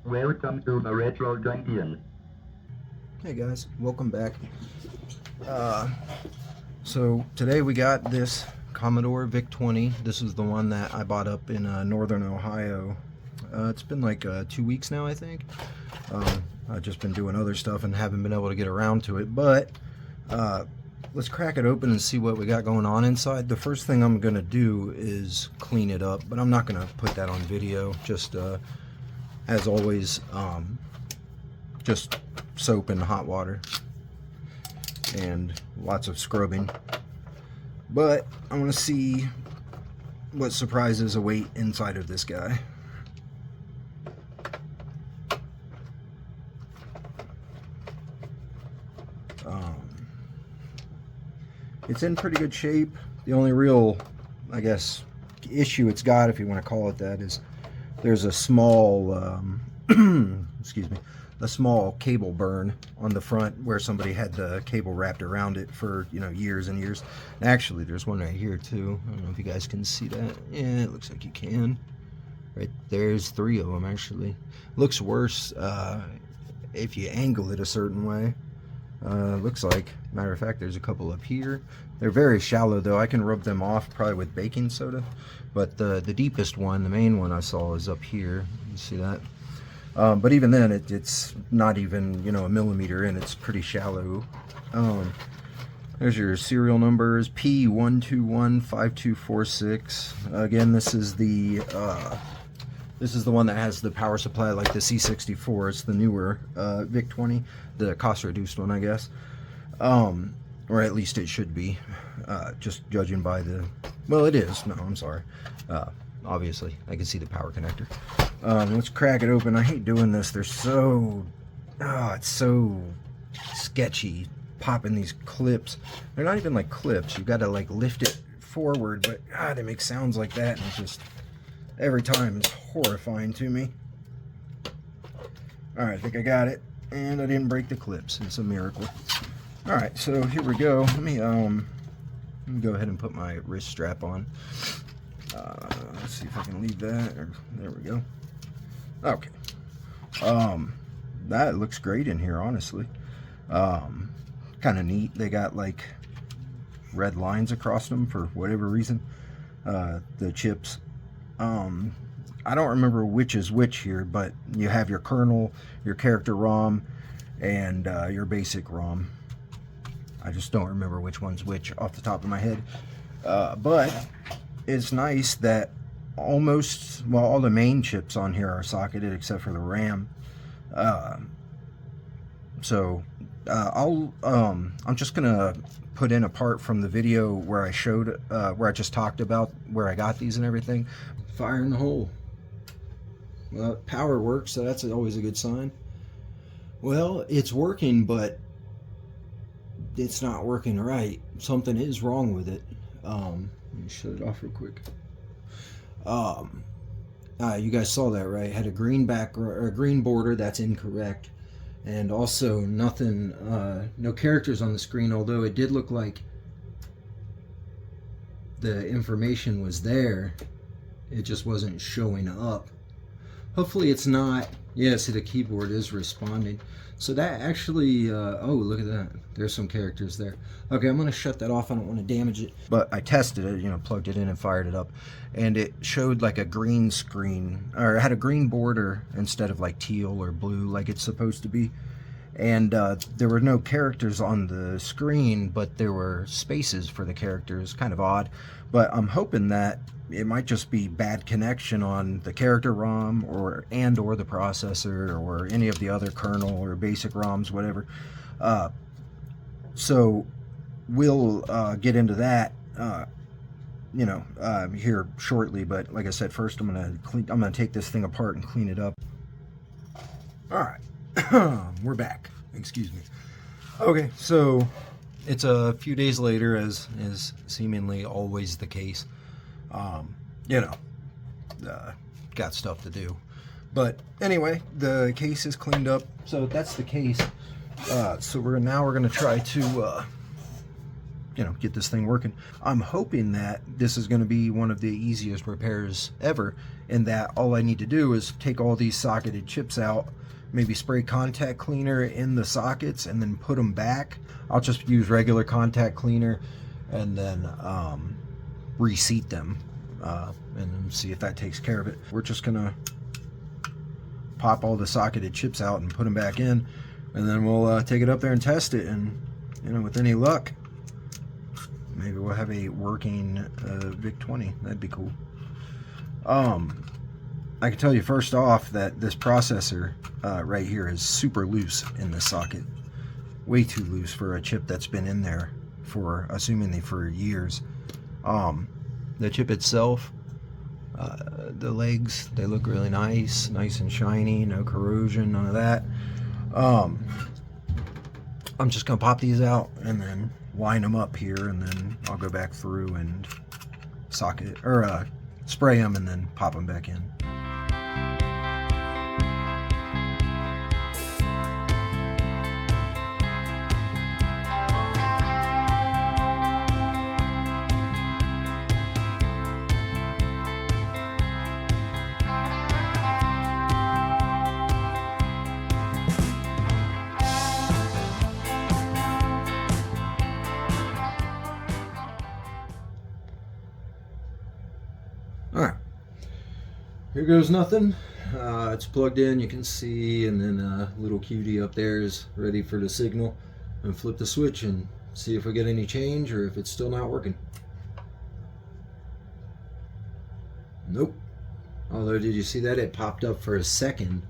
Welcome to the Retro Junkion. Hey guys, welcome back. So today we got this Commodore VIC-20. This is the one that I bought up in northern Ohio. It's been like 2 weeks now, I think. I've just been doing other stuff and haven't been able to get around to it, but let's crack it open and see what we got going on inside. The first thing I'm gonna do is clean it up, but I'm not gonna put that on video. Just as always, just soap and hot water and lots of scrubbing. But I want to see what surprises await inside of this guy. It's in pretty good shape. The only real, I guess, issue it's got, if you want to call it that, is there's a small excuse me, a small cable burn on the front where somebody had the cable wrapped around it for, you know, years and years. Actually, there's one right here too. I don't know if you guys can see that. Yeah, it looks like you can. Right there's 3 of them actually. Looks worse if you angle it a certain way. Looks like, matter of fact, there's a couple up here. They're very shallow though. I can rub them off probably with baking soda, but the deepest one, the main one I saw, is up here. You see that? But even then, it's not even, you know, a millimeter in. It's pretty shallow. There's your serial numbers: P1215246. Again, this is the one that has the power supply like the C64. It's the newer VIC-20, the cost-reduced one, I guess. Or at least it should be, just judging by the... Well, it is. No, I'm sorry. Obviously, I can see the power connector. Let's crack it open. I hate doing this. They're so... it's so sketchy, popping these clips. They're not even like clips. You've got to like lift it forward, but God, it makes sounds like that, and it's just... Every time it's horrifying to me. Alright, I think I got it. And I didn't break the clips. It's a miracle. Alright, so here we go. Let me go ahead and put my wrist strap on. Let's see if I can leave that. There we go. Okay. That looks great in here, honestly. Kind of neat. They got like red lines across them for whatever reason. The chips. I don't remember which is which here, but you have your kernel, your character ROM, and your basic ROM. I just don't remember which one's which off the top of my head. But it's nice that almost, well, all the main chips on here are socketed except for the RAM. I'm just gonna put in a part from the video where I showed, where I just talked about where I got these and everything. Fire in the hole. Well, power works, so that's always a good sign. Well, it's working, but it's not working right. Something is wrong with it. Let me shut it off real quick. You guys saw that, right? It had a green or a green border. That's incorrect. And also nothing, no characters on the screen, although it did look like the information was there. It just wasn't showing up. Hopefully it's not. Yeah, see, the keyboard is responding. So that actually, oh, look at that. There's some characters there. Okay, I'm going to shut that off. I don't want to damage it. But I tested it, you know, plugged it in and fired it up. And it showed like a green screen, or it had a green border instead of like teal or blue like it's supposed to be. And there were no characters on the screen, but there were spaces for the characters. Kind of odd. But I'm hoping that it might just be bad connection on the character ROM or the processor or any of the other kernel or basic ROMs, whatever. So we'll get into that, you know, here shortly. But like I said, first I'm gonna take this thing apart and clean it up. All right, we're back. Excuse me. Okay, so it's a few days later, as is seemingly always the case. You know, got stuff to do. But anyway, the case is cleaned up, so that's the case. So we're gonna try to get this thing working. I'm hoping that this is going to be one of the easiest repairs ever, and that all I need to do is take all these socketed chips out, maybe spray contact cleaner in the sockets, and then put them back. I'll just use regular contact cleaner and then reseat them and then see if that takes care of it. We're just gonna pop all the socketed chips out and put them back in, and then we'll take it up there and test it, and with any luck, maybe we'll have a working VIC-20. That'd be cool. I can tell you first off that this processor right here is super loose in the socket. Way too loose for a chip that's been in there for, assumingly, for years. The chip itself, the legs, they look really nice and shiny, no corrosion, none of that. I'm just gonna pop these out and then line them up here, and then I'll go back through and socket or spray them and then pop them back in. Alright, here goes nothing. It's plugged in, you can see, and then a little QD up there is ready for the signal. And flip the switch and see if we get any change or if it's still not working. Nope. Although, did you see that? It popped up for a second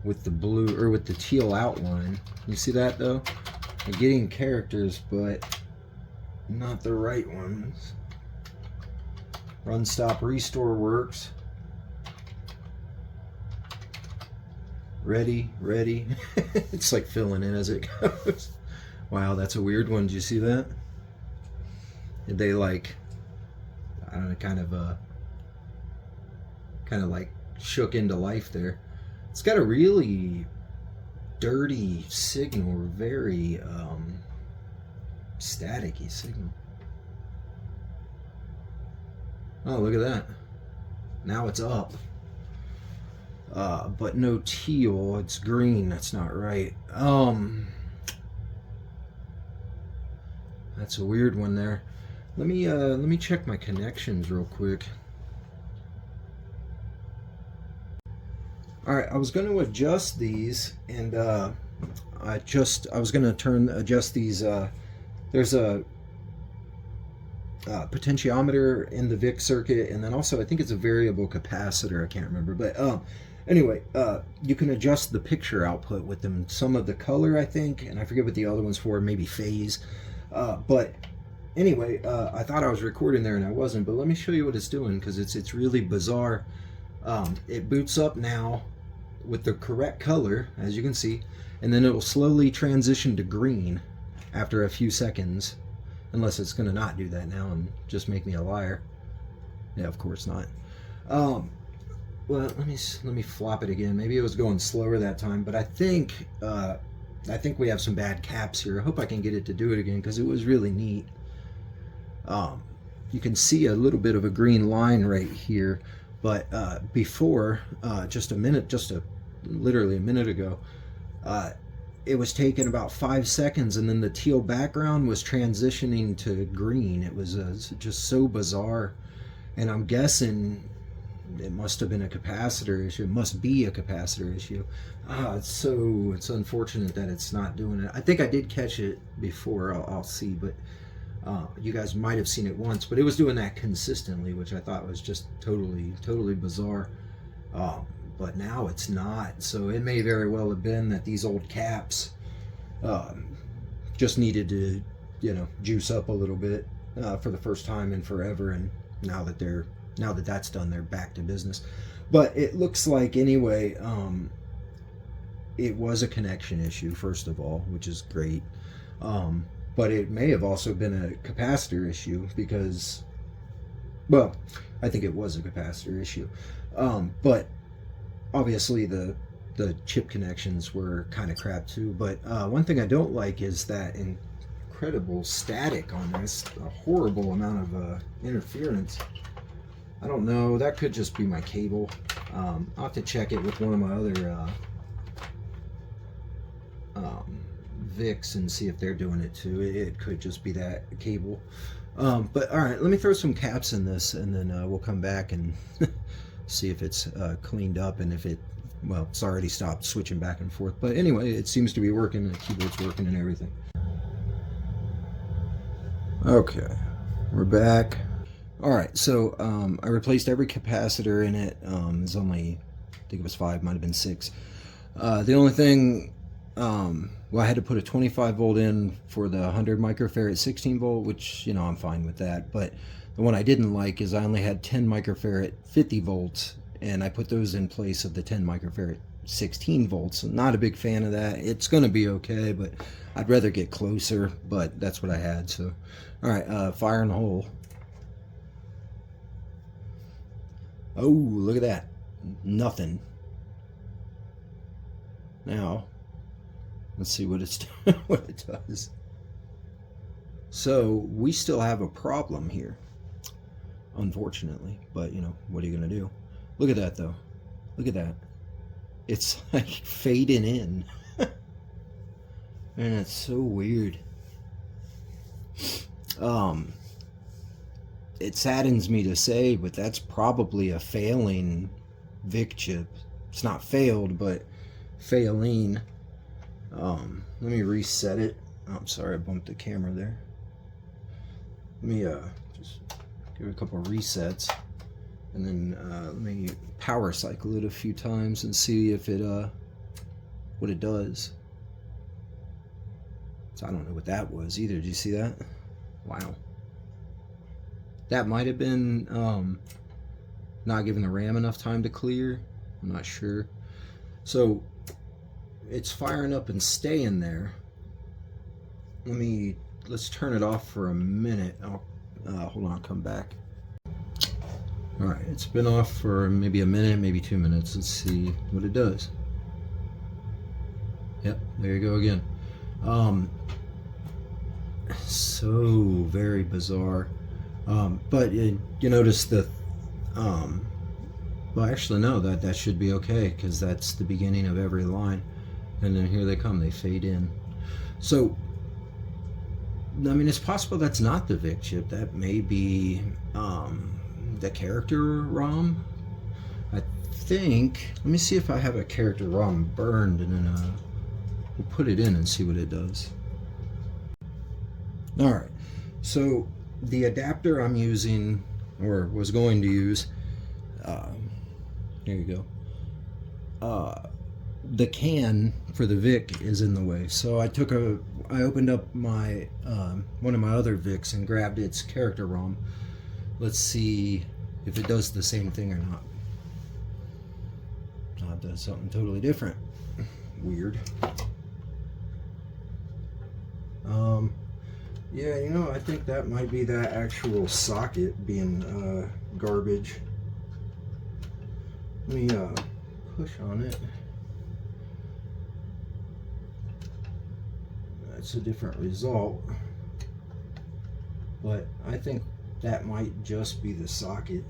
with the blue, or with the teal outline. You see that though? I'm getting characters, but not the right ones. Run, stop, restore works. Ready. It's like filling in as it goes. Wow, that's a weird one. Did you see that? They like, I don't know, kind of like shook into life there. It's got a really dirty signal, very staticky signal. Oh, look at that. Now it's up. But no teal, it's green. That's not right. That's a weird one there. Let me check my connections real quick. Alright, I was going to adjust these, and I was going to adjust these. There's a potentiometer in the VIC circuit, and then also I think it's a variable capacitor, I can't remember, but anyway, you can adjust the picture output with them, some of the color I think, and I forget what the other one's for, maybe phase, but anyway, I thought I was recording there and I wasn't, but let me show you what it's doing, because it's really bizarre. It boots up now with the correct color, as you can see, and then it will slowly transition to green after a few seconds. Unless it's going to not do that now and just make me a liar. Yeah, of course not. Well, let me flop it again. Maybe it was going slower that time, but I think we have some bad caps here. I hope I can get it to do it again because it was really neat. You can see a little bit of a green line right here, but before, literally a minute ago, it was taking about 5 seconds, and then the teal background was transitioning to green. It was just so bizarre, and I'm guessing it must have been a capacitor issue. It must be a capacitor issue. It's unfortunate that it's not doing it. I think I did catch it before. I'll see, but you guys might have seen it once, but it was doing that consistently, which I thought was just totally bizarre. But now it's not, so it may very well have been that these old caps just needed to, juice up a little bit for the first time in forever, and now that that's done, they're back to business. But it looks like, anyway, it was a connection issue, first of all, which is great, but it may have also been a capacitor issue, because, well, I think it was a capacitor issue, but obviously the chip connections were kind of crap too. But one thing I don't like is that, and incredible static on this, a horrible amount of interference. I don't know, that could just be my cable. I'll have to check it with one of my other VICs and see if they're doing it too. It could just be that cable. But all right, let me throw some caps in this, and then we'll come back and see if it's cleaned up, and if it, well, it's already stopped switching back and forth. But anyway, it seems to be working, the keyboard's working and everything. Okay, we're back. All right, so I replaced every capacitor in it. There's only, I think it was 5, might have been 6. The only thing, well, I had to put a 25 volt in for the 100 microfarad 16 volt, which, you know, I'm fine with that. But the one I didn't like is I only had 10 microfarad 50 volts, and I put those in place of the 10 microfarad 16 volts. Not a big fan of that. It's going to be okay, but I'd rather get closer, but that's what I had. So, all right, fire in the hole. Oh, look at that. Nothing. Now, let's see what it's what it does. So we still have a problem here, unfortunately. But you know, what are you gonna do? Look at that though. Look at that. It's like fading in, and it's so weird. It saddens me to say, but that's probably a failing VIC chip. It's not failed, but failing. Let me reset it. I'm sorry, I bumped the camera there. Let me just give it a couple of resets, and then let me power cycle it a few times and see if it what it does. So I don't know what that was either. Did you see that? Wow. That might have been not giving the RAM enough time to clear. I'm not sure. So it's firing up and staying there. Let's turn it off for a minute. I'll hold on, come back. All right, it's been off for maybe a minute, maybe 2 minutes. Let's see what it does. Yep, there you go again. So very bizarre. But you notice that, well, actually no, that should be okay, because that's the beginning of every line, and then here they come, they fade in. So I mean, it's possible that's not the VIC chip. That may be the character ROM. I think, let me see if I have a character ROM burned, and then we'll put it in and see what it does. Alright, so the adapter I'm using, or was going to use, here you go, the can for the VIC is in the way. So I opened up my one of my other VICs and grabbed its character ROM. Let's see if it does the same thing or not. No, it does something totally different. Weird. Yeah, you know, I think that might be that actual socket being garbage. Let me push on it. That's a different result, but I think that might just be the socket.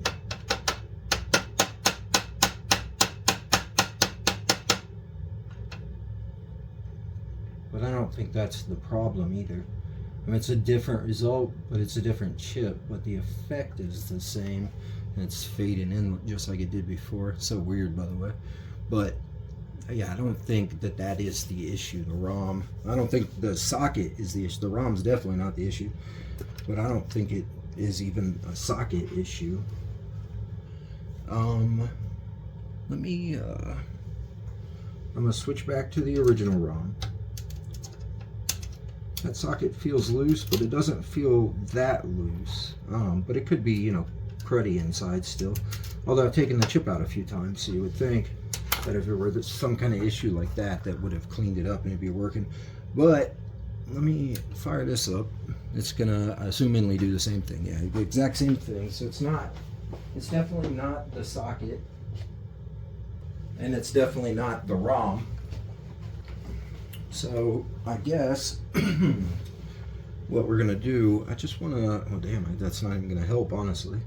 But I don't think that's the problem either. I mean, it's a different result, but it's a different chip, but the effect is the same, and it's fading in just like it did before. It's so weird, by the way. But yeah, I don't think that is the issue, the ROM. I don't think the socket is the issue. The ROM's definitely not the issue, but I don't think it is even a socket issue. Let me, I'm gonna switch back to the original ROM. That socket feels loose, but it doesn't feel that loose. But it could be, you know, cruddy inside still. Although I've taken the chip out a few times, so you would think that if there were some kind of issue like that, that would have cleaned it up and it'd be working. But let me fire this up. It's gonna assumingly do the same thing. Yeah, the exact same thing. So it's definitely not the socket, and it's definitely not the ROM. So I guess what we're gonna do, I just wanna, oh damn, that's not even gonna help, honestly.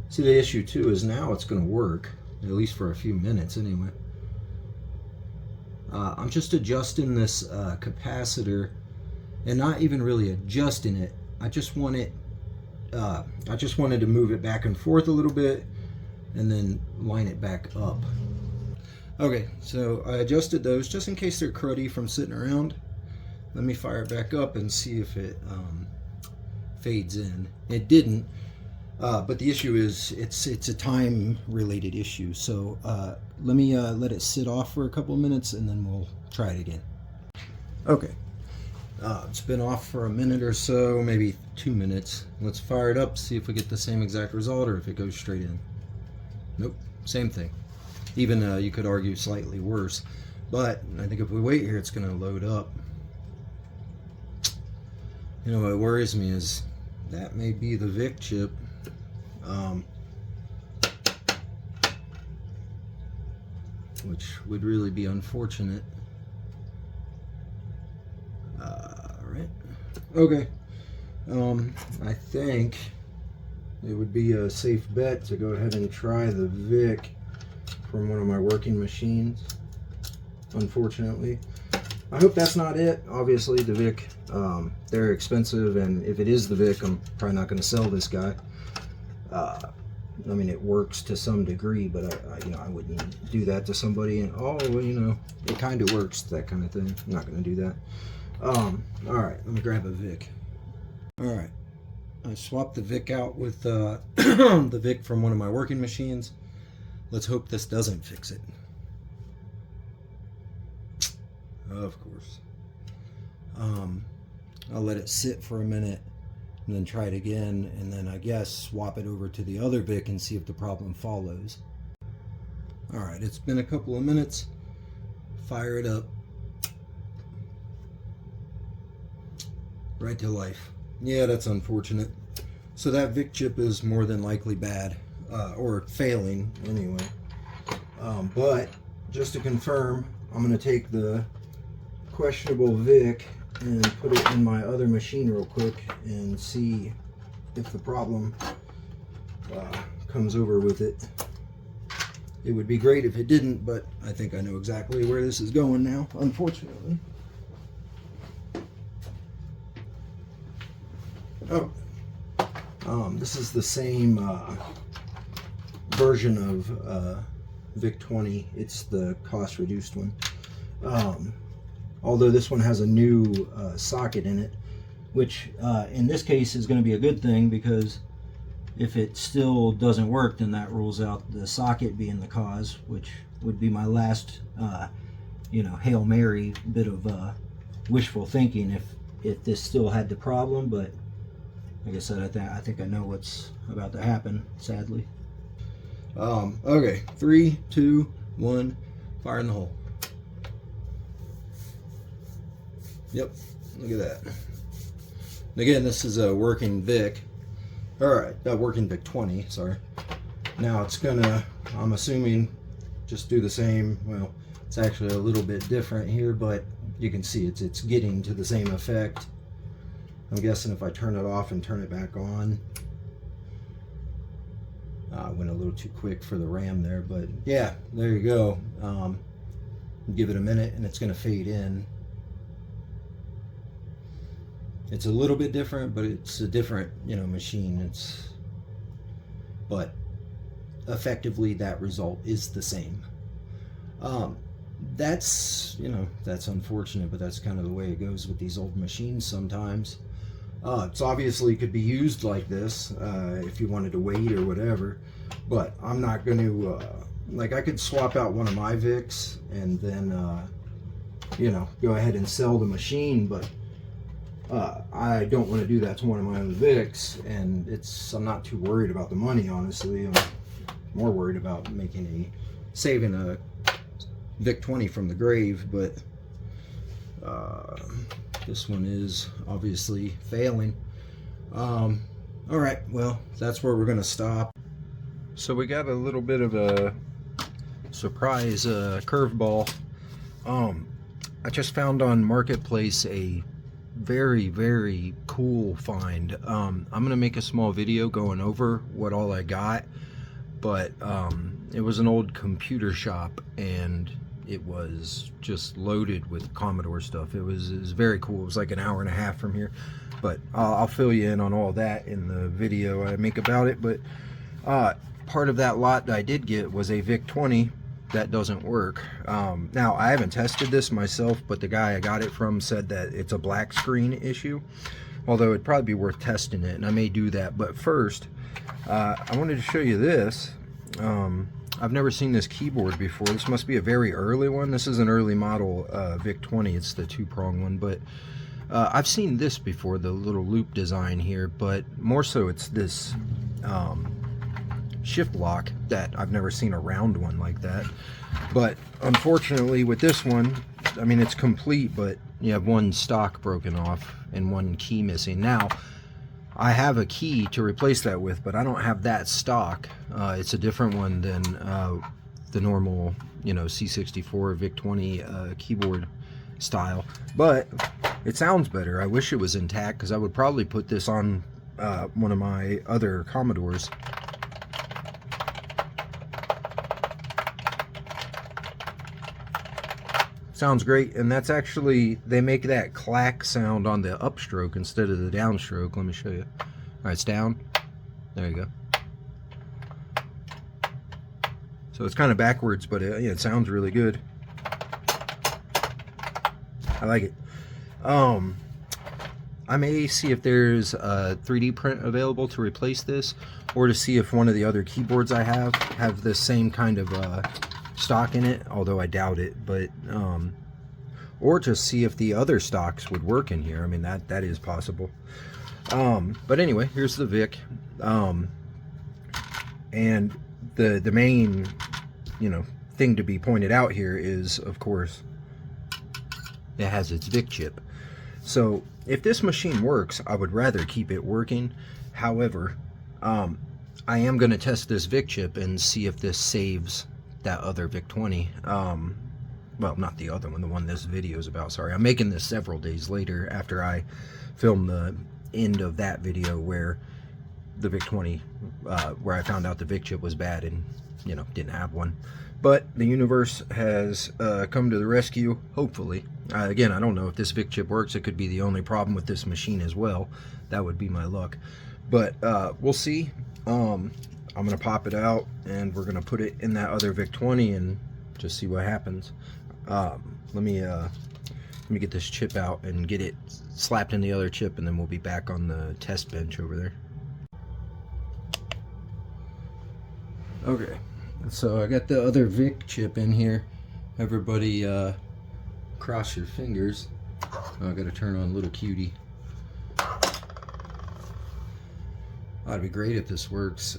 See, the issue too is now it's gonna work, at least for a few minutes anyway. I'm just adjusting this capacitor, and not even really adjusting it. I just wanted to move it back and forth a little bit and then line it back up. Okay, so I adjusted those just in case they're cruddy from sitting around. Let me fire it back up and see if it fades in. It didn't, but the issue is it's a time related issue. So let me let it sit off for a couple of minutes and then we'll try it again. Okay, it's been off for a minute or so, maybe 2 minutes. Let's fire it up, see if we get the same exact result or if it goes straight in. Nope, same thing. Even you could argue slightly worse, but I think if we wait here, it's going to load up. You know, what worries me is that may be the VIC chip. Which would really be unfortunate. Right. Okay. I think it would be a safe bet to go ahead and try the VIC from one of my working machines, unfortunately. I hope that's not it. Obviously, the VIC, they're expensive, and if it is the VIC, I'm probably not going to sell this guy. I mean, it works to some degree, but I wouldn't do that to somebody. And oh, well, you know, it kind of works, that kind of thing. I'm not going to do that. All right, let me grab a VIC. All right, I swapped the VIC out with the VIC from one of my working machines. Let's hope this doesn't fix it. Of course. I'll let it sit for a minute and then try it again, and then I guess swap it over to the other VIC and see if the problem follows. Alright, it's been a couple of minutes. Fire it up. Right to life. Yeah, that's unfortunate. So that VIC chip is more than likely bad, or failing anyway. But just to confirm, I'm going to take the questionable VIC and put it in my other machine real quick and see if the problem comes over with it. It would be great if it didn't, but I think I know exactly where this is going now, unfortunately. Oh, this is the same version of VIC-20. It's the cost reduced one. Although this one has a new socket in it, which in this case is going to be a good thing, because if it still doesn't work, then that rules out the socket being the cause, which would be my last Hail Mary bit of wishful thinking if this still had the problem. But like I said, I think I know what's about to happen, sadly. Okay, 3, 2, 1, fire in the hole. Yep, look at that. Again, this is a working VIC. Alright, working VIC-20, sorry. Now it's gonna, I'm assuming, just do the same. Well, it's actually a little bit different here, but you can see it's getting to the same effect. I'm guessing if I turn it off and turn it back on. I went a little too quick for the RAM there, but yeah, there you go. Give it a minute and it's gonna fade in. It's a little bit different, but it's a different, machine. But effectively that result is the same. That's unfortunate, but that's kind of the way it goes with these old machines sometimes. It's obviously could be used like this if you wanted to wait or whatever, but I'm not going to, I could swap out one of my VICs and then, go ahead and sell the machine, but I don't want to do that to one of my own VICs, and I'm not too worried about the money, honestly. I'm more worried about saving a VIC-20 from the grave, but this one is obviously failing. Alright, well, that's where we're going to stop. So we got a little bit of a surprise curveball. I just found on Marketplace a very, very cool find. I'm gonna make a small video going over what all I got, but it was an old computer shop and it was just loaded with Commodore stuff. It was very cool. It was like an hour and a half from here, but I'll fill you in on all that in the video I make about it. But part of that lot that I did get was a VIC-20 that doesn't work. Now, I haven't tested this myself, but the guy I got it from said that it's a black screen issue, although it'd probably be worth testing it, and I may do that. But first, I wanted to show you this. I've never seen this keyboard before. This must be a very early one. This is an early model VIC-20. It's the two-prong one, but I've seen this before, the little loop design here, but more so it's this shift lock that I've never seen a round one like that. But unfortunately with this one, I mean, it's complete, but you have one stock broken off and one key missing. Now, I have a key to replace that with, but I don't have that stock. It's a different one than the normal, you know, C64 VIC-20 keyboard style, but it sounds better. I wish it was intact, because I would probably put this on one of my other Commodores. Sounds great, and that's actually, they make that clack sound on the upstroke instead of the downstroke. Let me show you. All right, it's down. There you go. So it's kind of backwards, but yeah, it sounds really good. I like it. I may see if there's a 3D print available to replace this, or to see if one of the other keyboards I have the same kind of stock in it, although I doubt it. But or just see if the other stocks would work in here. I mean, that is possible. But anyway, here's the VIC, and the main, you know, thing to be pointed out here is, of course, it has its VIC chip. So if this machine works, I would rather keep it working. However, I am going to test this VIC chip and see if this saves that other VIC-20. Well, not the other one, the one this video is about. Sorry, I'm making this several days later after I filmed the end of that video where the VIC-20, where I found out the VIC chip was bad and, you know, didn't have one. But the universe has come to the rescue, hopefully. Again, I don't know if this VIC chip works. It could be the only problem with this machine as well. That would be my luck. But we'll see. I'm going to pop it out, and we're going to put it in that other VIC-20 and just see what happens. Let me get this chip out and get it slapped in the other chip, and then we'll be back on the test bench over there. Okay, so I got the other VIC chip in here. Everybody cross your fingers. Oh, I gotta turn on Little Cutie. That'd be great if this works.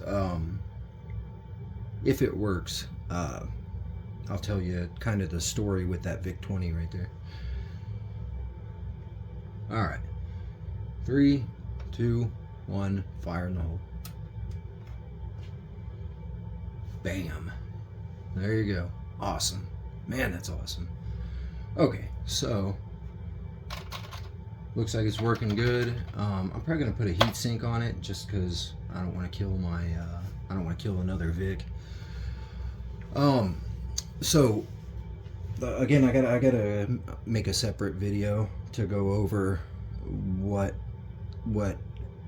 If it works, I'll tell you kind of the story with that VIC-20 right there. Alright. 3, 2, 1, fire in the hole. Bam. There you go. Awesome. Man, that's awesome. Okay, so looks like it's working good. I'm probably gonna put a heat sink on it just because I don't want to kill my I don't want to kill another VIC. So again, I gotta make a separate video to go over what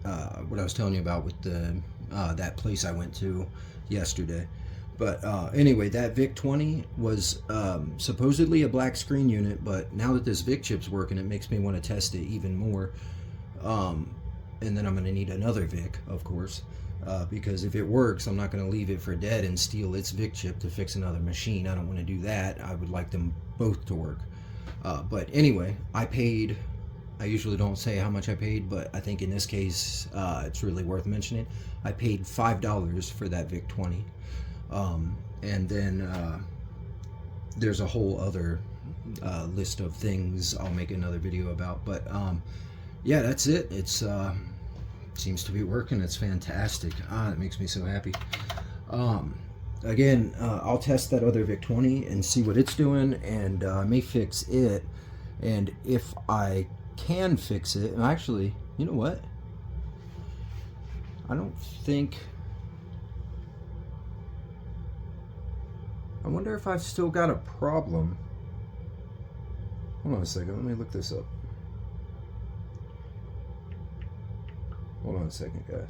I was telling you about with the that place I went to yesterday. But anyway, that VIC-20 was supposedly a black screen unit, but now that this VIC chip's working, it makes me want to test it even more. And then I'm going to need another VIC, of course, because if it works, I'm not going to leave it for dead and steal its VIC chip to fix another machine. I don't want to do that. I would like them both to work. But anyway, I usually don't say how much I paid, but I think in this case, it's really worth mentioning. I paid $5 for that VIC-20. And then there's a whole other list of things I'll make another video about. But yeah, that's it. It's seems to be working. It's fantastic. It makes me so happy. Again, I'll test that other VIC-20 and see what it's doing, and I may fix it. And if I can fix it. And actually, you know what? I don't think... I wonder if I've still got a problem. Hold on a second, let me look this up. Hold on a second, guys.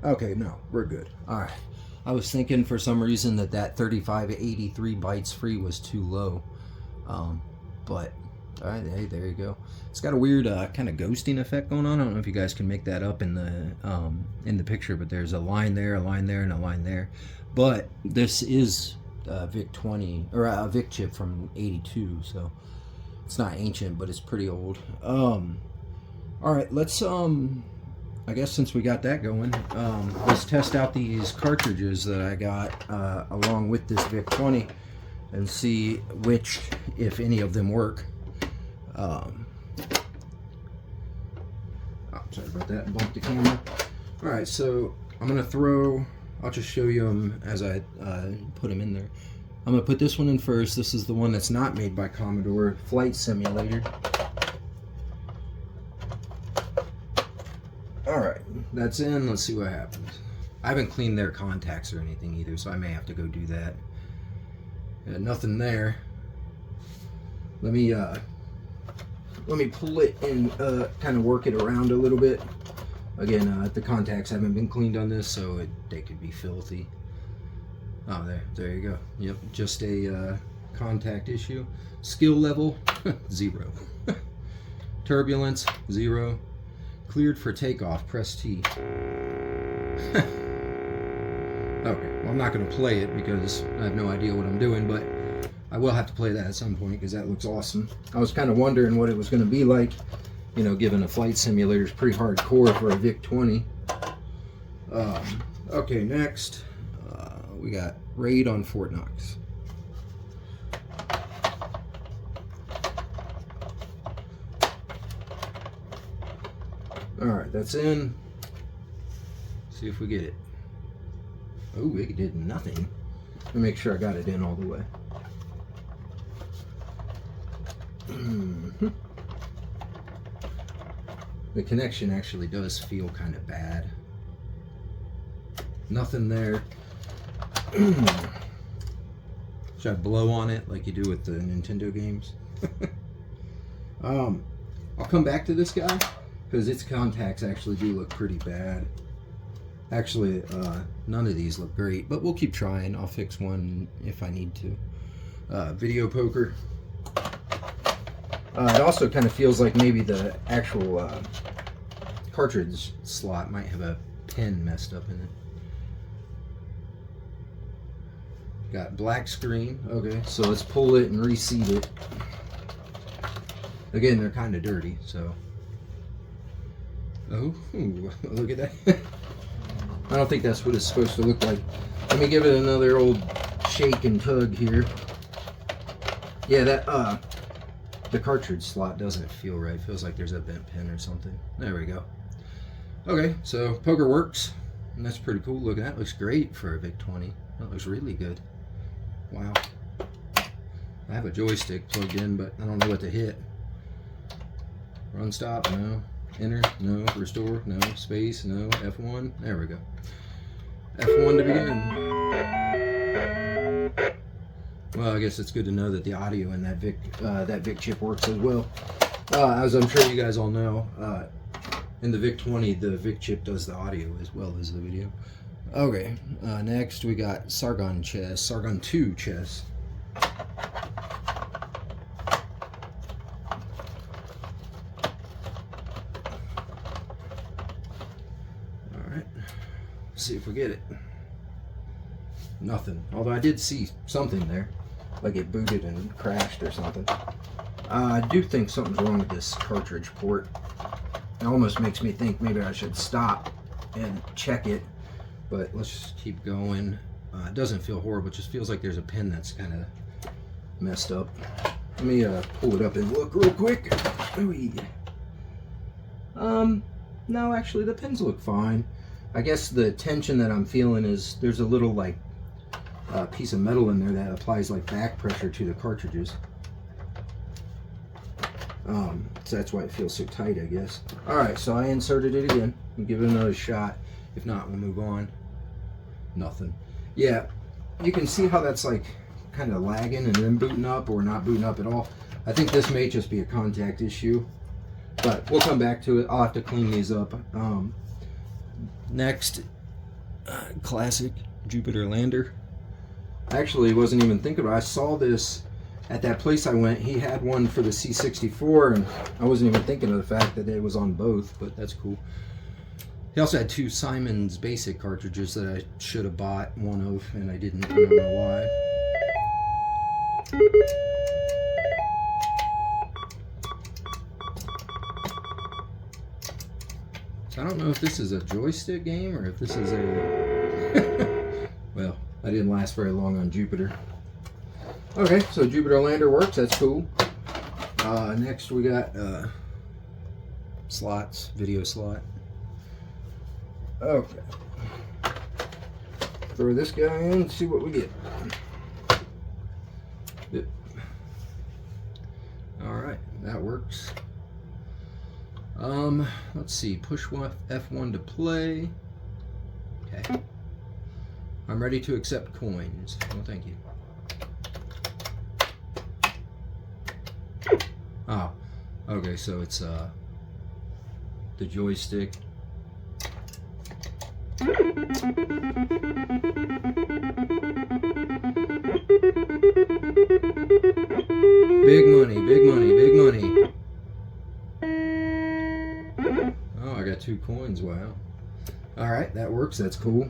Okay, no, we're good. All right. I was thinking for some reason that 3583 bytes free was too low. But, all right, hey, there you go. It's got a weird kind of ghosting effect going on. I don't know if you guys can make that up in the picture, but there's a line there, and a line there. But this is VIC-20, or a VIC chip from 82, so it's not ancient, but it's pretty old. All right, let's I guess since we got that going, let's test out these cartridges that I got along with this VIC-20 and see which, if any of them work. Oh, sorry about that, bumped the camera. Alright, so I'm going to throw, I'll just show you them as I put them in there. I'm going to put this one in first. This is the one that's not made by Commodore, Flight Simulator. Alright, that's in. Let's see what happens. I haven't cleaned their contacts or anything either, so I may have to go do that. Nothing there. Let me pull it and kind of work it around a little bit. Again, the contacts haven't been cleaned on this, so they could be filthy. Oh, there you go. Yep, just a contact issue. Skill level 0. Turbulence 0. Cleared for takeoff. Press T. Okay, well, I'm not going to play it because I have no idea what I'm doing, but I will have to play that at some point because that looks awesome. I was kind of wondering what it was going to be like, you know, given a flight simulator is pretty hardcore for a VIC-20. Okay, next we got Raid on Fort Knox. Alright, that's in. See if we get it. Oh, it did nothing. Let me make sure I got it in all the way. The connection actually does feel kind of bad. Nothing there. Should I blow on it like you do with the Nintendo games? I'll come back to this guy because its contacts actually do look pretty bad. Actually, none of these look great, but we'll keep trying. I'll fix one if I need to. Video poker. It also kind of feels like maybe the actual cartridge slot might have a pin messed up in it. Got black screen. Okay, so let's pull it and reseat it. Again, they're kind of dirty, so. Oh, look at that. I don't think that's what it's supposed to look like. Let me give it another old shake and tug here. Yeah, that the cartridge slot doesn't feel right. It feels like there's a bent pin or something. There we go. Okay, so poker works, and that's pretty cool. Look at that. Looks great for a VIC-20. That looks really good. Wow. I have a joystick plugged in, but I don't know what to hit. Run stop, no. Enter, no. Restore, no. Space, no. F1, there we go. F1 to begin. Well, I guess it's good to know that the audio in that VIC chip works as well. As I'm sure you guys all know, in the VIC-20, the VIC chip does the audio as well as the video. Okay, next we got Sargon chess, Sargon 2 chess. Alright, see if we get it. Nothing, although I did see something there, like it booted and crashed or something. I do think something's wrong with this cartridge port. It almost makes me think maybe I should stop and check it. But let's just keep going. It doesn't feel horrible. It just feels like there's a pin that's kind of messed up. Let me pull it up and look real quick. No, actually the pins look fine. I guess the tension that I'm feeling is there's a little like piece of metal in there that applies like back pressure to the cartridges. So that's why it feels so tight, I guess. Alright, so I inserted it again. We'll give it another shot. If not, we'll move on. Nothing. Yeah, you can see how that's like kind of lagging and then booting up or not booting up at all. I think this may just be a contact issue, but we'll come back to it. I'll have to clean these up. Next, classic Jupiter lander. Actually, wasn't even thinking about it. I saw this at that place I went. He had one for the C64, and I wasn't even thinking of the fact that it was on both, but that's cool. He also had 2 Simon's basic cartridges that I should have bought one of, and I didn't. I don't know why. So I don't know if this is a joystick game or if this is a... Well, I didn't last very long on Jupiter. Okay, so Jupiter lander works. That's cool. Next we got slots, video slot. Okay. Throw this guy in, see what we get. Yep. Alright, that works. Let's see, push F1 to play. Okay. I'm ready to accept coins. Well, thank you. Oh, okay, so it's the joystick. Big money, big money, big money. Oh, I got 2 coins, wow. Alright, that works, that's cool.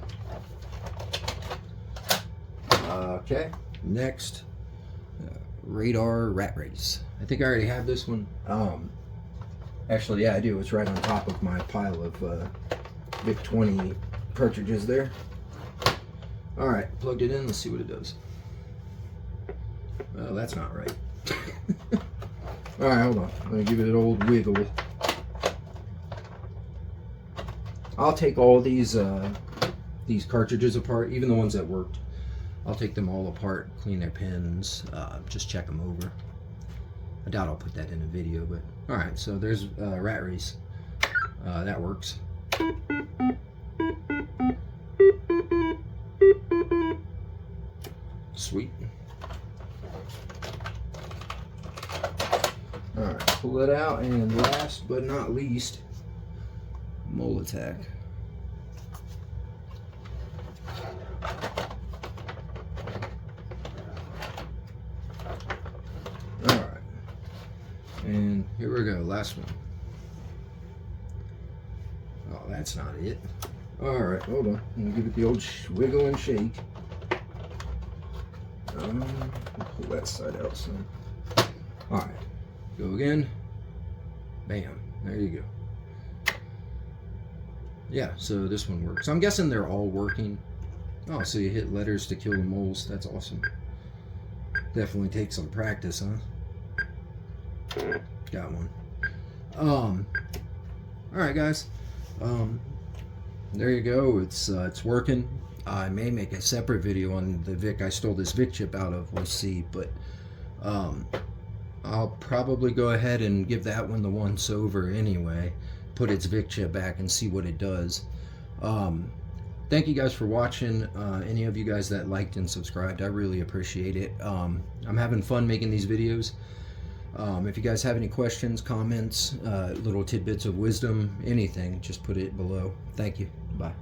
Okay, next, radar rat race. I think I already have this one. Actually, yeah, I do. It's right on top of my pile of VIC-20 cartridges there. Alright, plugged it in. Let's see what it does. Well, that's not right. Alright, hold on. I'm going to give it an old wiggle. I'll take all these cartridges apart, even the ones that worked. I'll take them all apart, clean their pins, just check them over. I doubt I'll put that in a video, but alright, so there's rat race. That works. Sweet. Alright, pull it out, and last but not least, mole attack. Alright, and here we go, last one. Oh, that's not it. Alright, hold on. I'm going to give it the old wiggle and shake. Pull that side out some. Alright, go again. Bam, there you go. Yeah, so this one works. I'm guessing they're all working. Oh, so you hit letters to kill the moles. That's awesome. Definitely takes some practice, huh? Got one. Alright, guys. There you go. It's working. I may make a separate video on the VIC I stole this VIC chip out of. We'll see, but I'll probably go ahead and give that one the once over anyway. Put its VIC chip back and see what it does. Thank you guys for watching. Any of you guys that liked and subscribed, I really appreciate it. I'm having fun making these videos. If you guys have any questions, comments, little tidbits of wisdom, anything, just put it below. Thank you. Bye.